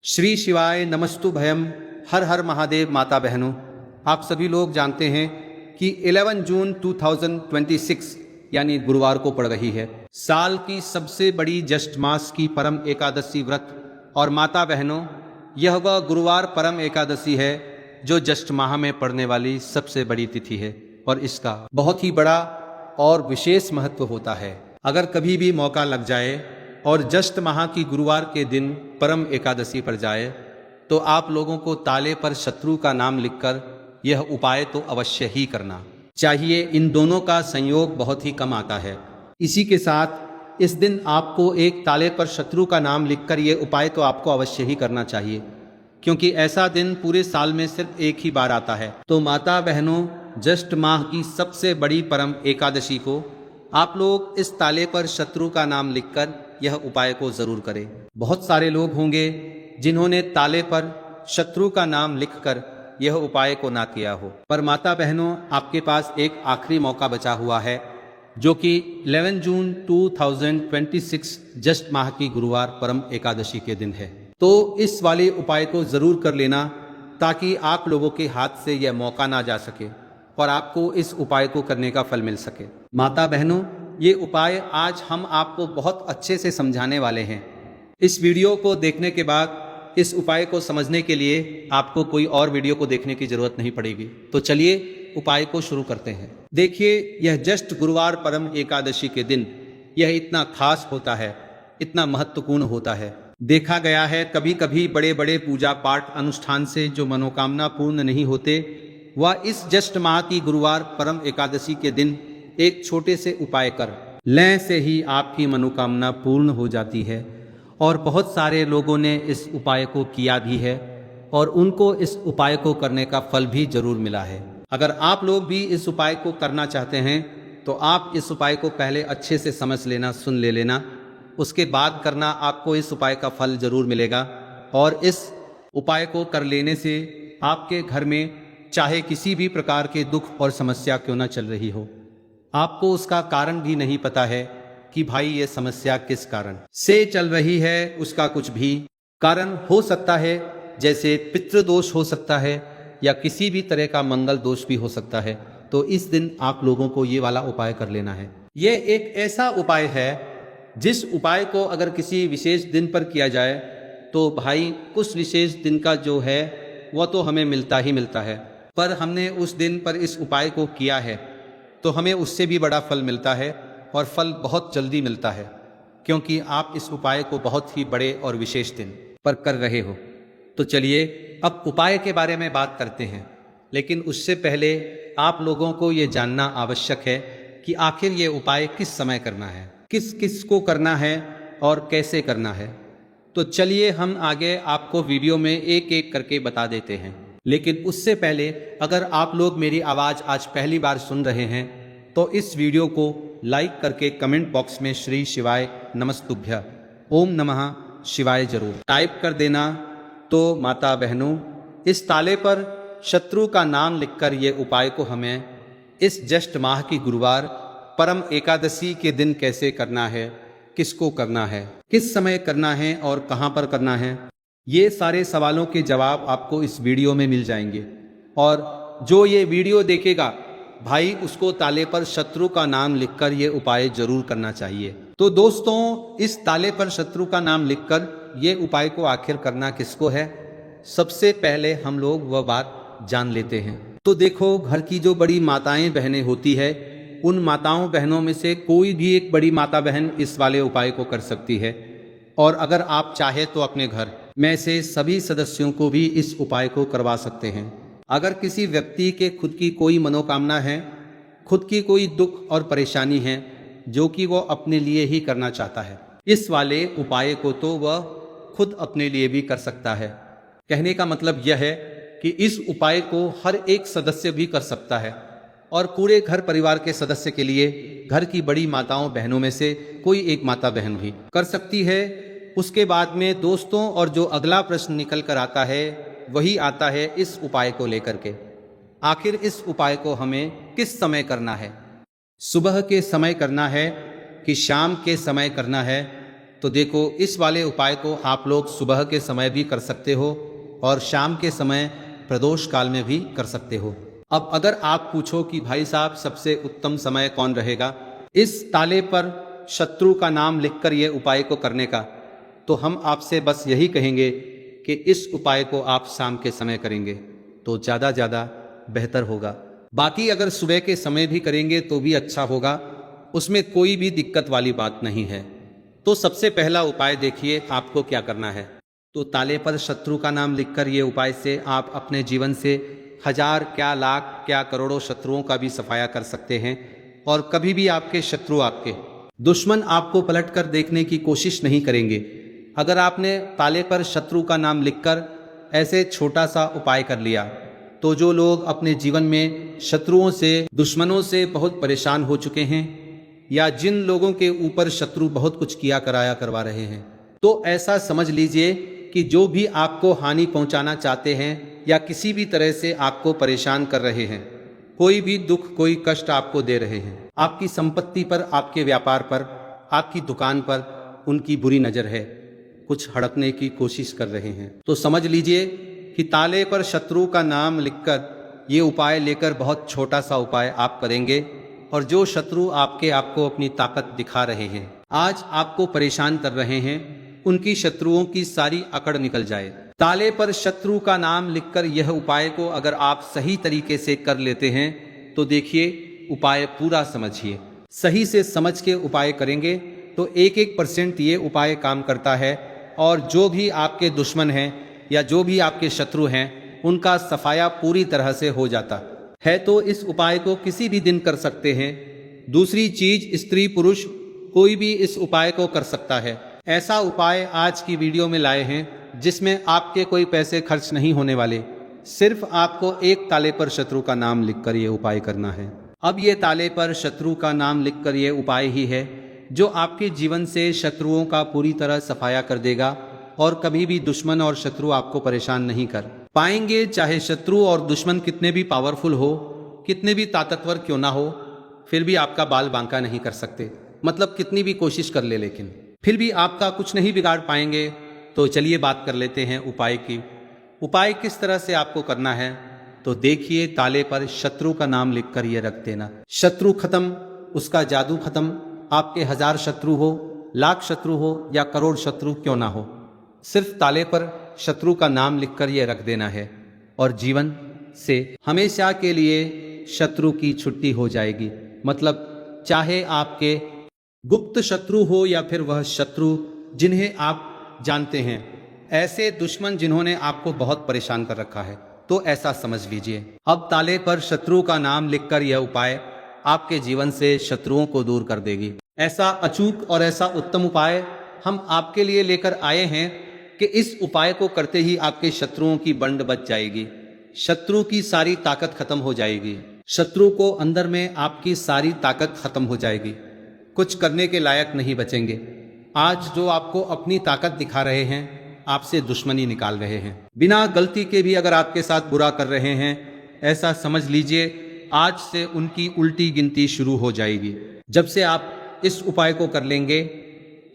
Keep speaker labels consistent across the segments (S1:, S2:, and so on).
S1: श्री शिवाय नमस्तु भयम। हर हर महादेव। माता बहनों, आप सभी लोग जानते हैं कि 11 जून 2026 यानी गुरुवार को पड़ रही है साल की सबसे बड़ी ज्येष्ठ मास की परम एकादशी व्रत। और माता बहनों, यह वह गुरुवार परम एकादशी है जो ज्येष्ठ माह में पड़ने वाली सबसे बड़ी तिथि है और इसका बहुत ही बड़ा और विशेष महत्व होता है। अगर कभी भी मौका लग जाए और ज्येष्ठ माह की गुरुवार के दिन परम एकादशी पर जाए तो आप लोगों को ताले पर शत्रु का नाम लिखकर यह उपाय तो अवश्य ही करना चाहिए। इन दोनों का संयोग बहुत ही कम आता है। इसी के साथ इस दिन आपको एक ताले पर शत्रु का नाम लिखकर यह उपाय तो आपको अवश्य ही करना चाहिए, क्योंकि ऐसा दिन पूरे साल में सिर्फ एक ही बार आता है। तो माता बहनों, ज्येष्ठ माह की सबसे बड़ी परम एकादशी को आप लोग इस ताले पर शत्रु का नाम लिखकर यह उपाय को जरूर करें। बहुत सारे लोग होंगे जिन्होंने ताले पर शत्रु का नाम लिखकर यह उपाय को ना किया हो, पर माता बहनों, आपके पास एक आखिरी मौका बचा हुआ है जो कि 11 जून 2026 ज्येष्ठ माह की गुरुवार परम एकादशी के दिन है। तो इस वाले उपाय को जरूर कर लेना ताकि आप लोगों के हाथ से यह मौका ना जा सके और आपको इस उपाय को करने का फल मिल सके। माता बहनों, ये उपाय आज हम आपको बहुत अच्छे से समझाने वाले हैं। इस वीडियो को देखने के बाद इस उपाय को समझने के लिए आपको कोई और वीडियो को देखने की जरूरत नहीं पड़ेगी। तो चलिए उपाय को शुरू करते हैं। देखिए, यह ज्येष्ठ गुरुवार परम एकादशी के दिन यह इतना खास होता है, इतना महत्वपूर्ण होता है। देखा गया है कभी कभी बड़े बड़े पूजा पाठ अनुष्ठान से जो मनोकामना पूर्ण नहीं होते, वह इस ज्येष्ठ माह की गुरुवार परम एकादशी के दिन एक छोटे से उपाय कर लें से ही आपकी मनोकामना पूर्ण हो जाती है। और बहुत सारे लोगों ने इस उपाय को किया भी है और उनको इस उपाय को करने का फल भी जरूर मिला है। अगर आप लोग भी इस उपाय को करना चाहते हैं तो आप इस उपाय को पहले अच्छे से समझ लेना, सुन ले लेना, उसके बाद करना। आपको इस उपाय का फल जरूर मिलेगा। और इस उपाय को कर लेने से आपके घर में चाहे किसी भी प्रकार के दुख और समस्या क्यों न चल रही हो, आपको उसका कारण भी नहीं पता है कि भाई ये समस्या किस कारण से चल रही है, उसका कुछ भी कारण हो सकता है, जैसे पितृदोष हो सकता है या किसी भी तरह का मंगल दोष भी हो सकता है। तो इस दिन आप लोगों को ये वाला उपाय कर लेना है। ये एक ऐसा उपाय है जिस उपाय को अगर किसी विशेष दिन पर किया जाए तो भाई उस विशेष दिन का जो है वह तो हमें मिलता ही मिलता है, पर हमने उस दिन पर इस उपाय को किया है तो हमें उससे भी बड़ा फल मिलता है और फल बहुत जल्दी मिलता है, क्योंकि आप इस उपाय को बहुत ही बड़े और विशेष दिन पर कर रहे हो। तो चलिए अब उपाय के बारे में बात करते हैं, लेकिन उससे पहले आप लोगों को ये जानना आवश्यक है कि आखिर ये उपाय किस समय करना है, किस किस को करना है और कैसे करना है। तो चलिए हम आगे आपको वीडियो में एक एक करके बता देते हैं। लेकिन उससे पहले अगर आप लोग मेरी आवाज़ आज पहली बार सुन रहे हैं तो इस वीडियो को लाइक करके कमेंट बॉक्स में श्री शिवाय नमस्तुभ्य ओम नमः शिवाय जरूर टाइप कर देना। तो माता बहनों, इस ताले पर शत्रु का नाम लिखकर ये उपाय को हमें इस ज्येष्ठ माह की गुरुवार परम एकादशी के दिन कैसे करना है, किसको करना है, किस समय करना है और कहाँ पर करना है, ये सारे सवालों के जवाब आपको इस वीडियो में मिल जाएंगे। और जो ये वीडियो देखेगा भाई, उसको ताले पर शत्रु का नाम लिखकर ये उपाय जरूर करना चाहिए। तो दोस्तों, इस ताले पर शत्रु का नाम लिखकर ये उपाय को आखिर करना किसको है, सबसे पहले हम लोग वह बात जान लेते हैं। तो देखो, घर की जो बड़ी माताएं बहनें होती है, उन माताओं बहनों में से कोई भी एक बड़ी माता बहन इस वाले उपाय को कर सकती है। और अगर आप चाहे तो अपने घर में से सभी सदस्यों को भी इस उपाय को करवा सकते हैं। अगर किसी व्यक्ति के खुद की कोई मनोकामना है, खुद की कोई दुख और परेशानी है जो कि वो अपने लिए ही करना चाहता है, इस वाले उपाय को तो वह खुद अपने लिए भी कर सकता है। कहने का मतलब यह है कि इस उपाय को हर एक सदस्य भी कर सकता है और पूरे घर परिवार के सदस्य के लिए घर की बड़ी माताओं बहनों में से कोई एक माता बहन भी कर सकती है। उसके बाद में दोस्तों, और जो अगला प्रश्न निकल कर आता है वही आता है इस उपाय को लेकर के, आखिर इस उपाय को हमें किस समय करना है, सुबह के समय करना है कि शाम के समय करना है तो देखो, इस वाले उपाय को आप लोग सुबह के समय भी कर सकते हो और शाम के समय प्रदोष काल में भी कर सकते हो। अब अगर आप पूछो कि भाई साहब सबसे उत्तम समय कौन रहेगा इस ताले पर शत्रु का नाम लिखकर ये उपाय को करने का, तो हम आपसे बस यही कहेंगे कि इस उपाय को आप शाम के समय करेंगे तो ज़्यादा बेहतर होगा। बाकी अगर सुबह के समय भी करेंगे तो भी अच्छा होगा, उसमें कोई भी दिक्कत वाली बात नहीं है। तो सबसे पहला उपाय देखिए आपको क्या करना है। तो ताले पर शत्रु का नाम लिखकर ये उपाय से आप अपने जीवन से हजार क्या लाख क्या करोड़ों शत्रुओं का भी सफाया कर सकते हैं और कभी भी आपके शत्रु, आपके दुश्मन आपको पलट कर देखने की कोशिश नहीं करेंगे। अगर आपने ताले पर शत्रु का नाम लिखकर ऐसे छोटा सा उपाय कर लिया तो जो लोग अपने जीवन में शत्रुओं से, दुश्मनों से बहुत परेशान हो चुके हैं या जिन लोगों के ऊपर शत्रु बहुत कुछ किया कराया करवा रहे हैं, तो ऐसा समझ लीजिए कि जो भी आपको हानि पहुंचाना चाहते हैं या किसी भी तरह से आपको परेशान कर रहे हैं, कोई भी दुख, कोई कष्ट आपको दे रहे हैं, आपकी संपत्ति पर, आपके व्यापार पर, आपकी दुकान पर उनकी बुरी नज़र है, कुछ हड़पने की कोशिश कर रहे हैं, तो समझ लीजिए कि ताले पर शत्रु का नाम लिखकर ये उपाय लेकर बहुत छोटा सा उपाय आप करेंगे और जो शत्रु आपको अपनी ताकत दिखा रहे हैं, आज आपको परेशान कर रहे हैं, उनकी शत्रुओं की सारी अकड़ निकल जाए। ताले पर शत्रु का नाम लिखकर यह उपाय को अगर आप सही तरीके से कर लेते हैं तो देखिए उपाय पूरा समझिए। सही से समझ के उपाय करेंगे तो 1% ये उपाय काम करता है और जो भी आपके दुश्मन हैं या जो भी आपके शत्रु हैं उनका सफाया पूरी तरह से हो जाता है। तो इस उपाय को किसी भी दिन कर सकते हैं। दूसरी चीज, स्त्री पुरुष कोई भी इस उपाय को कर सकता है। ऐसा उपाय आज की वीडियो में लाए हैं जिसमें आपके कोई पैसे खर्च नहीं होने वाले, सिर्फ आपको एक ताले पर शत्रु का नाम लिखकर ये उपाय करना है। अब ये ताले पर शत्रु का नाम लिखकर ये उपाय ही है जो आपके जीवन से शत्रुओं का पूरी तरह सफाया कर देगा और कभी भी दुश्मन और शत्रु आपको परेशान नहीं कर पाएंगे। चाहे शत्रु और दुश्मन कितने भी पावरफुल हो, कितने भी ताकतवर क्यों ना हो, फिर भी आपका बाल बांका नहीं कर सकते। मतलब कितनी भी कोशिश कर ले लेकिन फिर भी आपका कुछ नहीं बिगाड़ पाएंगे। तो चलिए बात कर लेते हैं उपाय की। उपाय किस तरह से आपको करना है तो देखिए, ताले पर शत्रु का नाम लिखकर ये रख देना। शत्रु खत्म, उसका जादू खत्म। आपके 1000 शत्रु हो, लाख शत्रु हो या करोड़ शत्रु क्यों ना हो, सिर्फ ताले पर शत्रु का नाम लिखकर ये रख देना है और जीवन से हमेशा के लिए शत्रु की छुट्टी हो जाएगी। मतलब चाहे आपके गुप्त शत्रु हो या फिर वह शत्रु जिन्हें आप जानते हैं, ऐसे दुश्मन जिन्होंने आपको बहुत परेशान कर रखा है, तो ऐसा समझ लीजिए। अब ताले पर शत्रु का नाम लिखकर यह उपाय आपके जीवन से शत्रुओं को दूर कर देगी। ऐसा अचूक और ऐसा उत्तम उपाय हम आपके लिए लेकर आए हैं कि इस उपाय को करते ही आपके शत्रुओं की बंड बच जाएगी, शत्रु की सारी ताकत खत्म हो जाएगी, शत्रु को अंदर में आपकी सारी ताकत खत्म हो जाएगी, कुछ करने के लायक नहीं बचेंगे। आज जो आपको अपनी ताकत दिखा रहे हैं, आपसे दुश्मनी निकाल रहे हैं, बिना गलती के भी अगर आपके साथ बुरा कर रहे हैं, ऐसा समझ लीजिए आज से उनकी उल्टी गिनती शुरू हो जाएगी। जब से आप इस उपाय को कर लेंगे,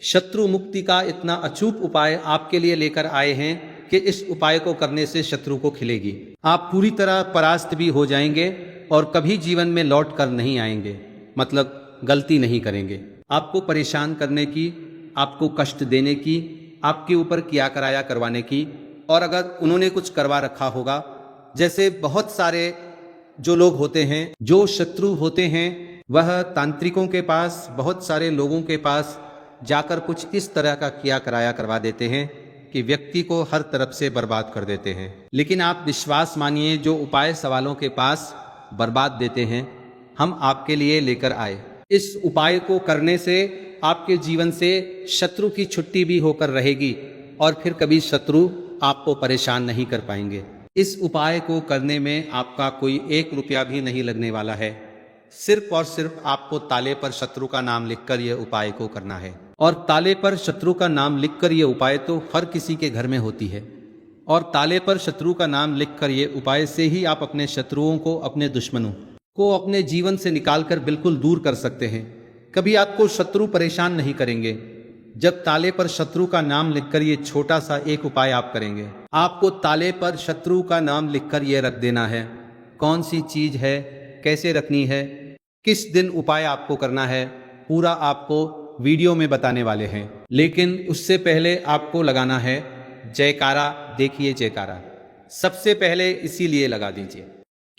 S1: शत्रु मुक्ति का इतना अचूक उपाय आपके लिए लेकर आए हैं कि इस उपाय को करने से शत्रु को खिलेगी। आप पूरी तरह परास्त भी हो जाएंगे और कभी जीवन में लौट कर नहीं आएंगे। मतलब गलती नहीं करेंगे। आपको परेशान करने की, आपको कष्ट देने की, आपके ऊपर किया कराया करवाने की, और अगर उन्होंने कुछ करवा रखा होगा, जैसे बहुत सारे जो लोग होते हैं, जो शत्रु होते हैं, वह तांत्रिकों के पास, बहुत सारे लोगों के पास जाकर कुछ इस तरह का किया कराया करवा देते हैं कि व्यक्ति को हर तरफ से बर्बाद कर देते हैं। लेकिन आप विश्वास मानिए, जो उपाय सवालों के पास बर्बाद देते हैं, हम आपके लिए लेकर आए। इस उपाय को करने से आपके जीवन से शत्रु की छुट्टी भी होकर रहेगी और फिर कभी शत्रु आपको परेशान नहीं कर पाएंगे। इस उपाय को करने में आपका कोई 1 रुपया भी नहीं लगने वाला है। सिर्फ और सिर्फ आपको ताले पर शत्रु का नाम लिखकर यह उपाय को करना है। और ताले पर शत्रु का नाम लिखकर यह उपाय तो हर किसी के घर में होती है। और ताले पर शत्रु का नाम लिखकर ये उपाय से ही आप अपने शत्रुओं को, अपने दुश्मनों को अपने जीवन से निकालकर बिल्कुल दूर कर सकते हैं। कभी आपको शत्रु परेशान नहीं करेंगे। जब ताले पर शत्रु का नाम लिखकर ये छोटा सा एक उपाय आप करेंगे। आपको ताले पर शत्रु का नाम लिखकर ये रख देना है। कौन सी चीज है, कैसे रखनी है, किस दिन उपाय आपको करना है, पूरा आपको वीडियो में बताने वाले हैं। लेकिन उससे पहले आपको लगाना है जयकारा। देखिए जयकारा सबसे पहले इसीलिए लगा दीजिए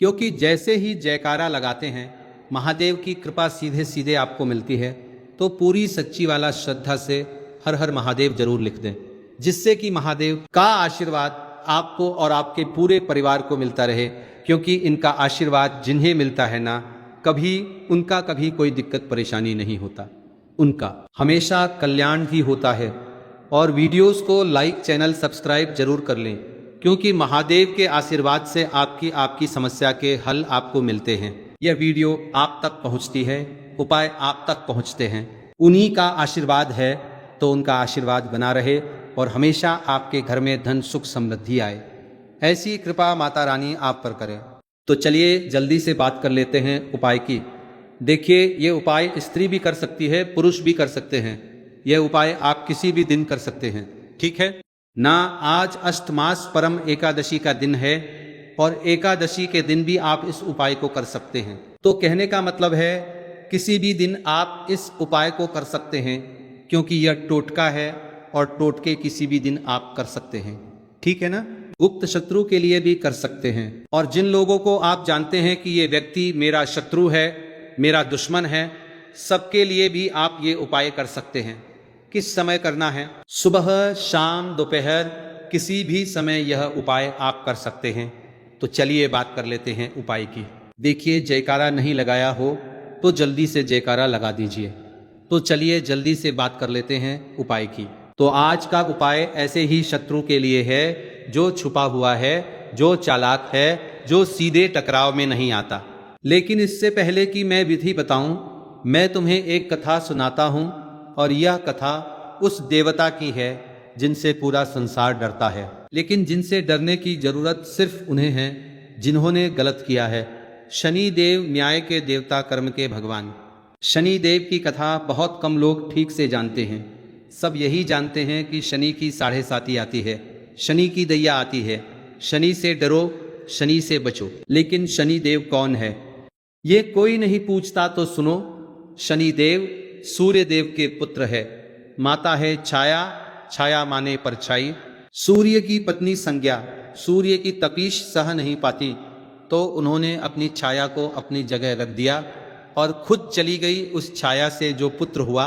S1: क्योंकि जैसे ही जयकारा लगाते हैं महादेव की कृपा सीधे सीधे आपको मिलती है। तो पूरी सच्ची वाला श्रद्धा से हर हर महादेव जरूर लिख दें, जिससे कि महादेव का आशीर्वाद आपको और आपके पूरे परिवार को मिलता रहे। क्योंकि इनका आशीर्वाद जिन्हें मिलता है ना, उनका कभी कोई दिक्कत परेशानी नहीं होता, उनका हमेशा कल्याण ही होता है। और वीडियोस को लाइक, चैनल सब्सक्राइब जरूर कर लें, क्योंकि महादेव के आशीर्वाद से आपकी समस्या के हल आपको मिलते हैं। यह वीडियो आप तक पहुंचती है, उपाय आप तक पहुंचते हैं, उन्हीं का आशीर्वाद है। तो उनका आशीर्वाद बना रहे और हमेशा आपके घर में धन सुख समृद्धि आए, ऐसी कृपा माता रानी आप पर करे। तो चलिए जल्दी से बात कर लेते हैं उपाय की। देखिए ये उपाय स्त्री भी कर सकती है, पुरुष भी कर सकते हैं। यह उपाय आप किसी भी दिन कर सकते हैं, ठीक है ना। आज अष्टमास परम एकादशी का दिन है और एकादशी के दिन भी आप इस उपाय को कर सकते हैं। तो कहने का मतलब है किसी भी दिन आप इस उपाय को कर सकते हैं, क्योंकि यह टोटका है और टोटके किसी भी दिन आप कर सकते हैं, ठीक है ना। गुप्त शत्रु के लिए भी कर सकते हैं। और जिन लोगों को आप जानते हैं कि ये व्यक्ति मेरा शत्रु है, मेरा दुश्मन है, सबके लिए भी आप ये उपाय कर सकते हैं। किस समय करना है? सुबह, शाम, दोपहर, किसी भी समय यह उपाय आप कर सकते हैं। तो चलिए बात कर लेते हैं उपाय की। देखिए जयकारा नहीं लगाया हो तो जल्दी से जयकारा लगा दीजिए। तो चलिए जल्दी से बात कर लेते हैं उपाय की। तो आज का उपाय ऐसे ही शत्रु के लिए है जो छुपा हुआ है, जो चालाक है, जो सीधे टकराव में नहीं आता। लेकिन इससे पहले कि मैं विधि बताऊं, मैं तुम्हें एक कथा सुनाता हूं और यह कथा उस देवता की है जिनसे पूरा संसार डरता है, लेकिन जिनसे डरने की जरूरत सिर्फ उन्हें है जिन्होंने गलत किया है। शनि देव न्याय के देवता, कर्म के भगवान। शनि देव की कथा बहुत कम लोग ठीक से जानते हैं। सब यही जानते हैं कि शनि की 7.5 आती है, शनि की दैया आती है, शनि से डरो, शनि से बचो। लेकिन शनि देव कौन है ये कोई नहीं पूछता। तो सुनो, शनि देव सूर्य देव के पुत्र है। माता है छाया, छाया माने परछाई। सूर्य की पत्नी संज्ञा सूर्य की तपीश सह नहीं पाती, तो उन्होंने अपनी छाया को अपनी जगह रख दिया और खुद चली गई। उस छाया से जो पुत्र हुआ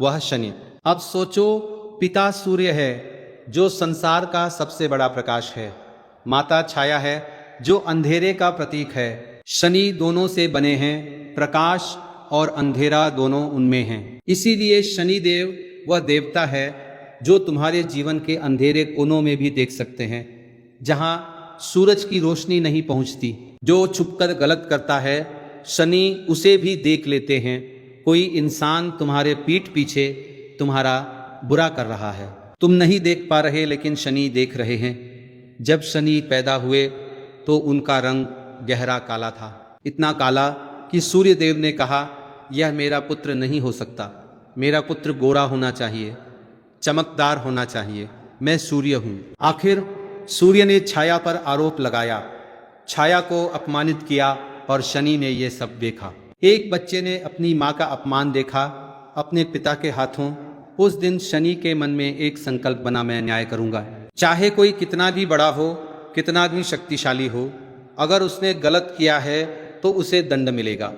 S1: वह शनि। अब सोचो, पिता सूर्य है जो संसार का सबसे बड़ा प्रकाश है, माता छाया है जो अंधेरे का प्रतीक है। शनि दोनों से बने हैं, प्रकाश और अंधेरा दोनों उनमें हैं। इसीलिए शनि देव वह देवता है जो तुम्हारे जीवन के अंधेरे कोनों में भी देख सकते हैं, जहां सूरज की रोशनी नहीं पहुंचती। जो छुपकर गलत करता है शनि उसे भी देख लेते हैं। कोई इंसान तुम्हारे पीठ पीछे तुम्हारा बुरा कर रहा है, तुम नहीं देख पा रहे, लेकिन शनि देख रहे हैं। जब शनि पैदा हुए तो उनका रंग गहरा काला था, इतना काला कि सूर्य देव ने कहा यह मेरा पुत्र नहीं हो सकता, मेरा पुत्र गोरा होना चाहिए, चमकदार होना चाहिए, मैं सूर्य हूँ। आखिर सूर्य ने छाया पर आरोप लगाया, छाया को अपमानित किया और शनि ने यह सब देखा। एक बच्चे ने अपनी माँ का अपमान देखा अपने पिता के हाथों। उस दिन शनि के मन में एक संकल्प बना, मैं न्याय करूंगा। चाहे कोई कितना भी बड़ा हो, कितना भी शक्तिशाली हो, अगर उसने गलत किया है तो उसे दंड मिलेगा।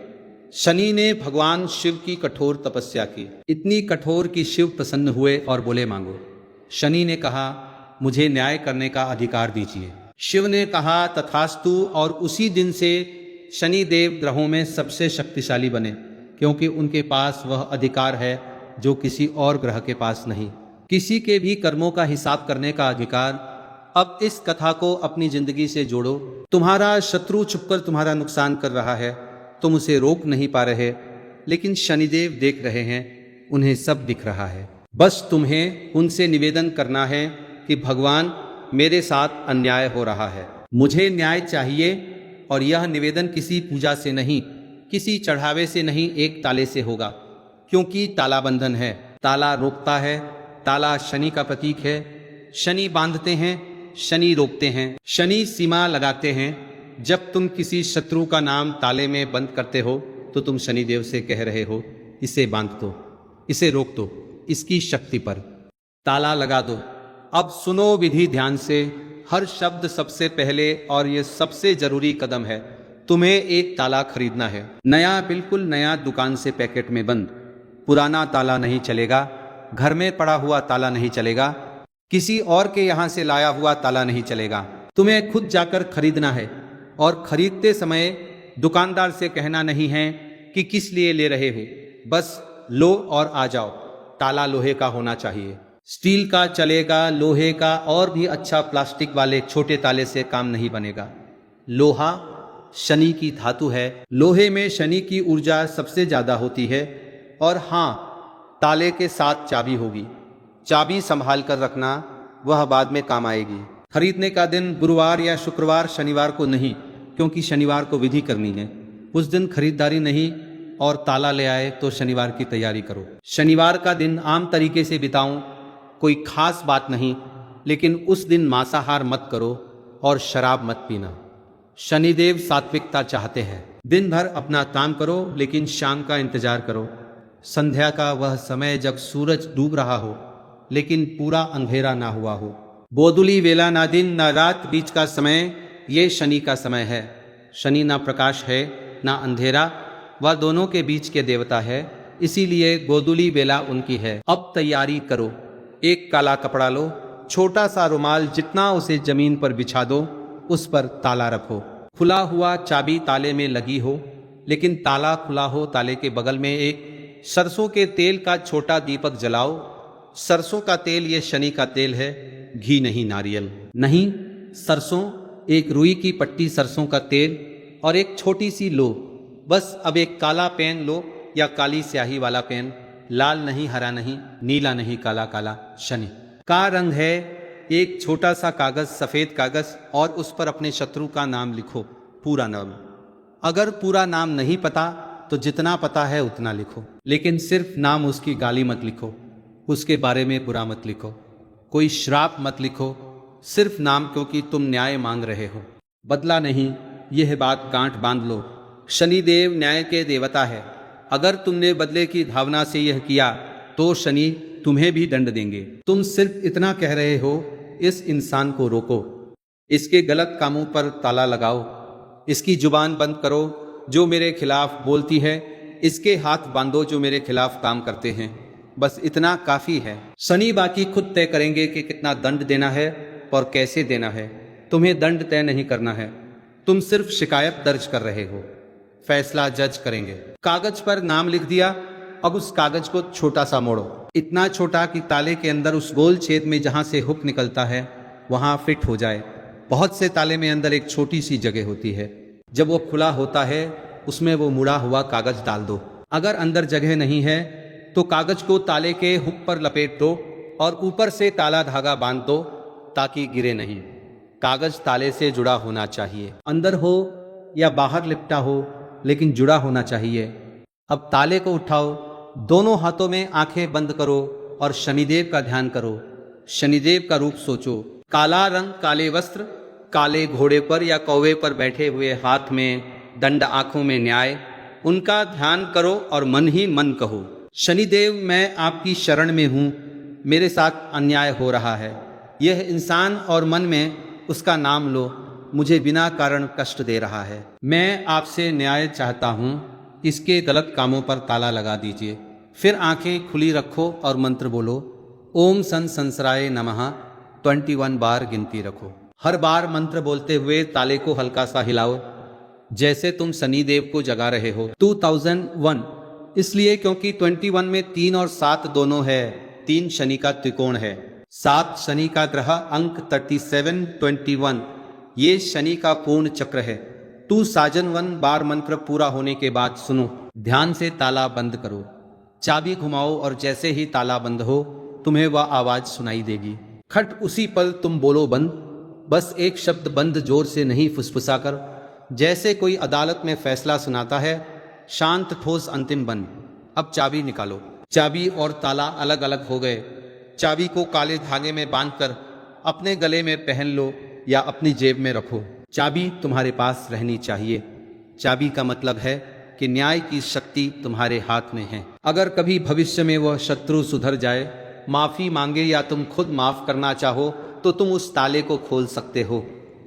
S1: शनि ने भगवान शिव की कठोर तपस्या की, इतनी कठोर कि शिव प्रसन्न हुए और बोले मांगो। शनि ने कहा मुझे न्याय करने का अधिकार दीजिए। शिव ने कहा तथास्तु, और उसी दिन से शनि देव ग्रहों में सबसे शक्तिशाली बने, क्योंकि उनके पास वह अधिकार है जो किसी और ग्रह के पास नहीं, किसी के भी कर्मों का हिसाब करने का अधिकार। अब इस कथा को अपनी जिंदगी से जोड़ो। तुम्हारा शत्रु छुपकर तुम्हारा नुकसान कर रहा है, तुम उसे रोक नहीं पा रहे, लेकिन शनिदेव देख रहे हैं, उन्हें सब दिख रहा है। बस तुम्हें उनसे निवेदन करना है कि भगवान मेरे साथ अन्याय हो रहा है, मुझे न्याय चाहिए। और यह निवेदन किसी पूजा से नहीं, किसी चढ़ावे से नहीं, एक ताले से होगा, क्योंकि ताला बंधन है। ताला रोकता है, ताला शनि का प्रतीक है। शनि बांधते हैं, शनि रोकते हैं, शनि सीमा लगाते हैं। जब तुम किसी शत्रु का नाम ताले में बंद करते हो तो तुम शनिदेव से कह रहे हो, इसे बांध दो, इसे रोक दो, इसकी शक्ति पर ताला लगा दो। अब सुनो विधि ध्यान से, हर शब्द सबसे पहले, और ये सबसे जरूरी कदम है। तुम्हें एक ताला खरीदना है, नया, बिल्कुल नया, दुकान से पैकेट में बंद। पुराना ताला नहीं चलेगा, घर में पड़ा हुआ ताला नहीं चलेगा, किसी और के यहाँ से लाया हुआ ताला नहीं चलेगा। तुम्हें खुद जाकर खरीदना है, और खरीदते समय दुकानदार से कहना नहीं है कि किस लिए ले रहे हो, बस लो और आ जाओ। ताला लोहे का होना चाहिए, स्टील का चलेगा, लोहे का, और भी अच्छा प्लास्टिक वाले छोटे ताले से काम नहीं बनेगा। लोहा शनि की धातु है, लोहे में शनि की ऊर्जा सबसे ज्यादा होती है। और हाँ, ताले के साथ चाबी होगी, चाबी संभाल कर रखना, वह बाद में काम आएगी। खरीदने का दिन गुरुवार या शुक्रवार, शनिवार को नहीं, क्योंकि शनिवार को विधि करनी है। उस दिन खरीदारी नहीं, और ताला ले आए तो शनिवार की तैयारी करो। शनिवार का दिन आम तरीके से बिताऊं, कोई खास बात नहीं, लेकिन उस दिन मांसाहार मत करो और शराब मत पीना। शनिदेव सात्विकता चाहते हैं। दिन भर अपना काम करो, लेकिन शाम का इंतजार करो। संध्या का वह समय जब सूरज डूब रहा हो लेकिन पूरा अंधेरा ना हुआ हो। बोधुली वेला, ना दिन ना रात, बीच का समय, ये शनि का समय है। शनि ना प्रकाश है ना अंधेरा, वह दोनों के बीच के देवता है, इसीलिए गोधुली वेला उनकी है। अब तैयारी करो, एक काला कपड़ा लो, छोटा सा रुमाल जितना, उसे जमीन पर बिछा दो, उस पर ताला रखो। खुला हुआ चाबी ताले में लगी हो, लेकिन ताला खुला हो। ताले के बगल में एक सरसों के तेल का छोटा दीपक जलाओ। सरसों का तेल ये शनि का तेल है, घी नहीं, नारियल नहीं, सरसों, एक रुई की पट्टी सरसों का तेल और एक छोटी सी लो। बस अब एक काला पेन लो, या काली स्याही वाला पेन, लाल नहीं, हरा नहीं, नीला नहीं, काला काला, शनि का रंग है। एक छोटा सा कागज, सफेद कागज, और उस पर अपने शत्रु का नाम लिखो, पूरा नाम। अगर पूरा नाम नहीं पता तो जितना पता है उतना लिखो, लेकिन सिर्फ नाम, उसकी गाली मत लिखो, उसके बारे में बुरा मत लिखो, कोई श्राप मत लिखो, सिर्फ नाम, क्योंकि तुम न्याय मांग रहे हो, बदला नहीं। यह बात गांठ बांध लो, शनिदेव न्याय के देवता है। अगर तुमने बदले की भावना से यह किया तो शनि तुम्हें भी दंड देंगे। तुम सिर्फ इतना कह रहे हो, इस इंसान को रोको, इसके गलत कामों पर ताला लगाओ, इसकी जुबान बंद करो जो मेरे खिलाफ बोलती है, इसके हाथ बांधो जो मेरे खिलाफ काम करते हैं। बस इतना काफी है। शनि बाकी खुद तय करेंगे कि कितना दंड देना है और कैसे देना है। तुम्हें दंड तय नहीं करना है, तुम सिर्फ शिकायत दर्ज कर रहे हो, फैसला जज करेंगे। कागज पर नाम लिख दिया, अब उस कागज को छोटा सा मोड़ो, इतना छोटा कि ताले के अंदर उस गोल छेद में जहां से हुक निकलता है वहां फिट हो जाए। बहुत से ताले में अंदर एक छोटी सी जगह होती है, जब वो खुला होता है उसमें वो मुड़ा हुआ कागज डाल दो। अगर अंदर जगह नहीं है तो कागज को ताले के हुक पर लपेट दो और ऊपर से ताला धागा बांध दो ताकि गिरे नहीं। कागज ताले से जुड़ा होना चाहिए, अंदर हो या बाहर लिपटा हो, लेकिन जुड़ा होना चाहिए। अब ताले को उठाओ, दोनों हाथों में आंखें बंद करो और शनिदेव का ध्यान करो। शनिदेव का रूप सोचो, काला रंग, काले वस्त्र, काले घोड़े पर या कौवे पर बैठे हुए, हाथ में दंड, आंखों में न्याय। उनका ध्यान करो और मन ही मन कहो, शनिदेव मैं आपकी शरण में हूँ, मेरे साथ अन्याय हो रहा है। यह इंसान, और मन में उसका नाम लो, मुझे बिना कारण कष्ट दे रहा है। मैं आपसे न्याय चाहता हूँ, इसके गलत कामों पर ताला लगा दीजिए। फिर आंखें खुली रखो और मंत्र बोलो, ओम सन संसराय नमः 21 बार गिनती रखो। हर बार मंत्र बोलते हुए ताले को हल्का सा हिलाओ, जैसे तुम शनिदेव को जगा रहे हो। 2001 इसलिए क्योंकि 21 में 3 और 7 दोनों है, 3 शनि का त्रिकोण है, 7 शनि का ग्रह अंक 37, 21 ये शनि का पूर्ण चक्र है। तू साजन 1 बार मंत्र पूरा होने के बाद सुनो, ध्यान से ताला बंद करो, चाबी घुमाओ और जैसे ही ताला बंद हो तुम्हें वह आवाज सुनाई देगी। खट उसी पल तुम बोलो बंद, बस एक शब्द बंद, जोर से नहीं, फुसफुसाकर, जैसे कोई अदालत में फैसला सुनाता है, शांत, ठोस, अंतिम बंद। अब चाबी निकालो, चाबी और ताला अलग अलग हो गए। चाबी को काले धागे में बांधकर अपने गले में पहन लो या अपनी जेब में रखो। चाबी तुम्हारे पास रहनी चाहिए। चाबी का मतलब है कि न्याय की शक्ति तुम्हारे हाथ में है। अगर कभी भविष्य में वह शत्रु सुधर जाए, माफी मांगे या तुम खुद माफ करना चाहो तो तुम उस ताले को खोल सकते हो,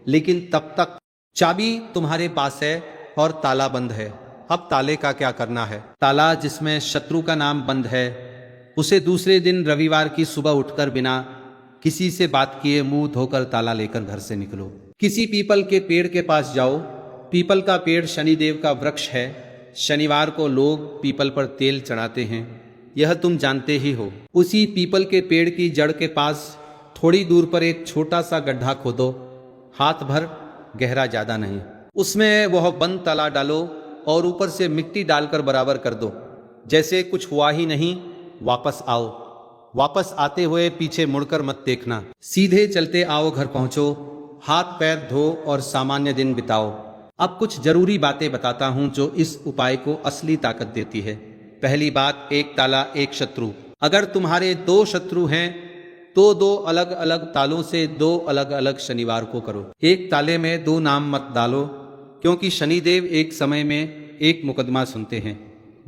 S1: लेकिन तब तक चाबी तुम्हारे पास है और ताला बंद है। अब ताले का क्या करना है? ताला जिसमें शत्रु का नाम बंद है, उसे दूसरे दिन रविवार की सुबह उठकर बिना किसी से बात किए मुंह धोकर ताला लेकर घर से निकलो। किसी पीपल के पेड़ के पास जाओ। पीपल का पेड़ शनिदेव का वृक्ष है। शनिवार को लोग पीपल पर तेल चढ़ाते हैं, यह तुम जानते ही हो। उसी पीपल के पेड़ की जड़ के पास थोड़ी दूर पर एक छोटा सा गड्ढा खोदो, हाथ भर, गहरा ज्यादा नहीं। उसमें वह बंद ताला डालो और ऊपर से मिट्टी डालकर बराबर कर दो, जैसे कुछ हुआ ही नहीं। वापस आओ। वापस आते हुए पीछे मुड़कर मत देखना, सीधे चलते आओ। घर पहुंचो, हाथ पैर धो और सामान्य दिन बिताओ। अब कुछ जरूरी बातें बताता हूं जो इस उपाय को असली ताकत देती है। पहली बात, एक ताला एक शत्रु। अगर तुम्हारे 2 शत्रु हैं तो 2 अलग अलग तालों से 2 अलग अलग शनिवार को करो। एक ताले में 2 नाम मत डालो, क्योंकि शनिदेव एक समय में एक मुकदमा सुनते हैं,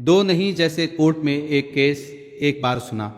S1: 2 नहीं। जैसे कोर्ट में एक केस एक बार सुना।